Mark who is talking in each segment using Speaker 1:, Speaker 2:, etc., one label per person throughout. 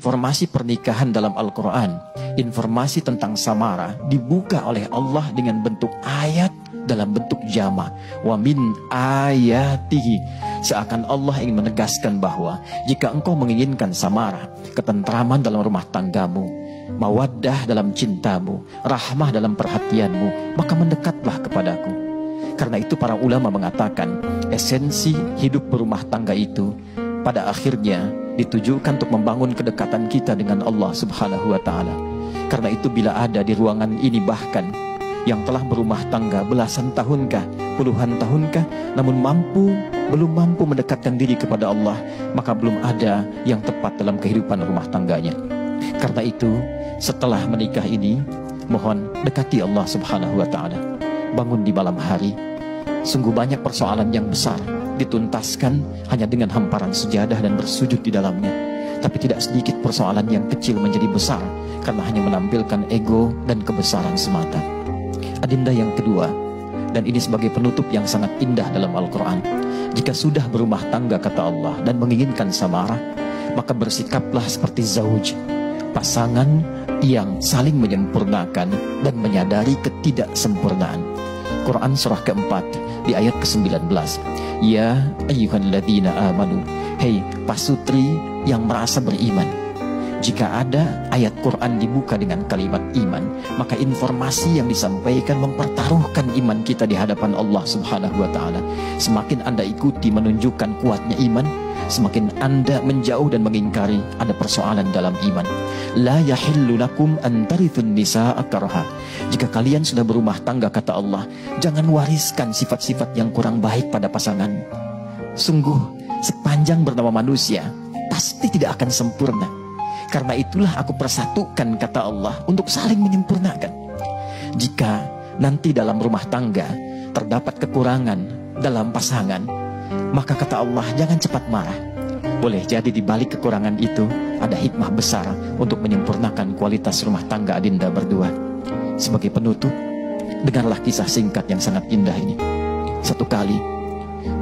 Speaker 1: informasi pernikahan dalam Al-Quran, informasi tentang samara dibuka oleh Allah dengan bentuk ayat dalam bentuk jama. Wa min ayatihi. Seakan Allah ingin menegaskan bahwa jika engkau menginginkan samara, ketentraman dalam rumah tanggamu, mawaddah dalam cintamu, rahmah dalam perhatianmu, maka mendekatlah kepadaku. Karena itu para ulama mengatakan esensi hidup berumah tangga itu pada akhirnya ditujukan untuk membangun kedekatan kita dengan Allah Subhanahu wa Ta'ala. Karena itu bila ada di ruangan ini bahkan yang telah berumah tangga belasan tahunkah, puluhan tahunkah, namun belum mampu mendekatkan diri kepada Allah, maka belum ada yang tepat dalam kehidupan rumah tangganya. Karena itu setelah menikah ini, mohon dekati Allah Subhanahu wa Ta'ala. Bangun di malam hari. Sungguh banyak persoalan yang besar dituntaskan hanya dengan hamparan sejadah dan bersujud di dalamnya. Tapi tidak sedikit persoalan yang kecil menjadi besar karena hanya menampilkan ego dan kebesaran semata. Adinda yang kedua, dan ini sebagai penutup yang sangat indah dalam Al-Quran. Jika sudah berumah tangga kata Allah dan menginginkan samara, maka bersikaplah seperti zauj, pasangan yang saling menyempurnakan dan menyadari ketidaksempurnaan. Quran surah keempat di ayat ke-19. Ya ayyuhalladzina amanu, hei pasutri yang merasa beriman. Jika ada ayat Quran dibuka dengan kalimat iman, maka informasi yang disampaikan mempertaruhkan iman kita di hadapan Allah Subhanahu wa Ta'ala. Semakin Anda ikuti menunjukkan kuatnya iman, semakin Anda menjauh dan mengingkari ada persoalan dalam iman. La yahillu lakum an tarithun nisaa karha. Jika kalian sudah berumah tangga kata Allah, jangan wariskan sifat-sifat yang kurang baik pada pasangan. Sungguh sepanjang bernama manusia pasti tidak akan sempurna. Karena itulah aku persatukan kata Allah untuk saling menyempurnakan. Jika nanti dalam rumah tangga terdapat kekurangan dalam pasangan, maka kata Allah jangan cepat marah. Boleh jadi di balik kekurangan itu ada hikmah besar untuk menyempurnakan kualitas rumah tangga adinda berdua. Sebagai penutup, dengarlah kisah singkat yang sangat indah ini. Satu kali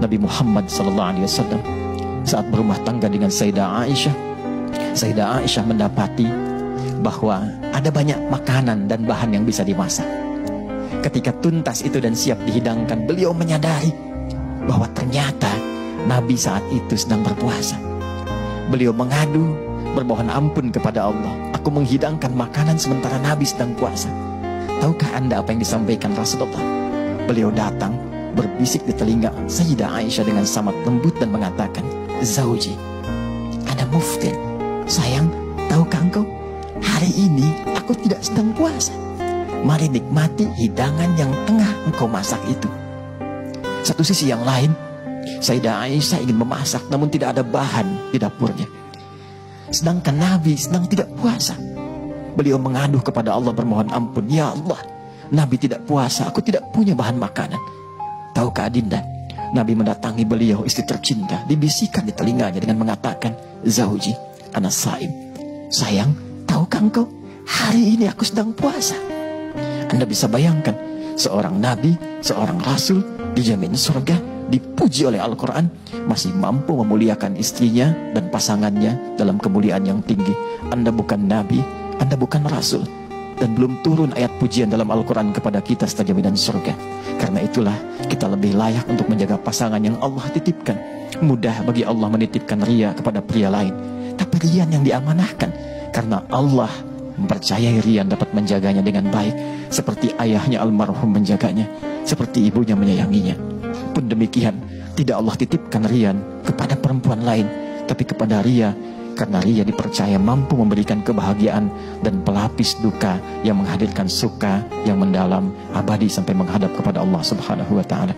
Speaker 1: Nabi Muhammad SAW saat berumah tangga dengan Sayyidah Aisyah mendapati bahwa ada banyak makanan dan bahan yang bisa dimasak. Ketika tuntas itu dan siap dihidangkan, beliau menyadari bahwa ternyata Nabi saat itu sedang berpuasa. Beliau mengadu, bermohon ampun kepada Allah, aku menghidangkan makanan sementara Nabi sedang puasa. Tahukah Anda apa yang disampaikan Rasulullah? Beliau datang, berbisik di telinga Sayyidah Aisyah dengan sangat lembut dan mengatakan, Zauji, ana muftir. Sayang, tahukah engkau, hari ini aku tidak sedang puasa. Mari nikmati hidangan yang tengah engkau masak itu. Satu sisi yang lain, Sayyidah Aisyah ingin memasak namun tidak ada bahan di dapurnya. Sedangkan Nabi sedang tidak puasa. Beliau mengadu kepada Allah bermohon ampun, ya Allah, Nabi tidak puasa, aku tidak punya bahan makanan. Tahukah adinda, Nabi mendatangi beliau, istri tercinta, dibisikkan di telinganya dengan mengatakan, Zauji, anak saim. Sayang, tahukah engkau, hari ini aku sedang puasa. Anda bisa bayangkan, seorang nabi, seorang rasul, dijamin surga, dipuji oleh Al-Quran, masih mampu memuliakan istrinya dan pasangannya dalam kemuliaan yang tinggi. Anda bukan nabi, Anda bukan rasul, dan belum turun ayat pujian dalam Al-Quran kepada kita serta jaminan surga. Karena itulah kita lebih layak untuk menjaga pasangan yang Allah titipkan. Mudah bagi Allah menitipkan ria kepada pria lain, tapi Rian yang diamanahkan, karena Allah mempercayai Rian dapat menjaganya dengan baik, seperti ayahnya almarhum menjaganya, seperti ibunya menyayanginya. Pun demikian, tidak Allah titipkan Rian kepada perempuan lain, tapi kepada Ria, karena Ria dipercaya mampu memberikan kebahagiaan dan pelapis duka yang menghadirkan suka yang mendalam abadi sampai menghadap kepada Allah Subhanahu wa Ta'ala.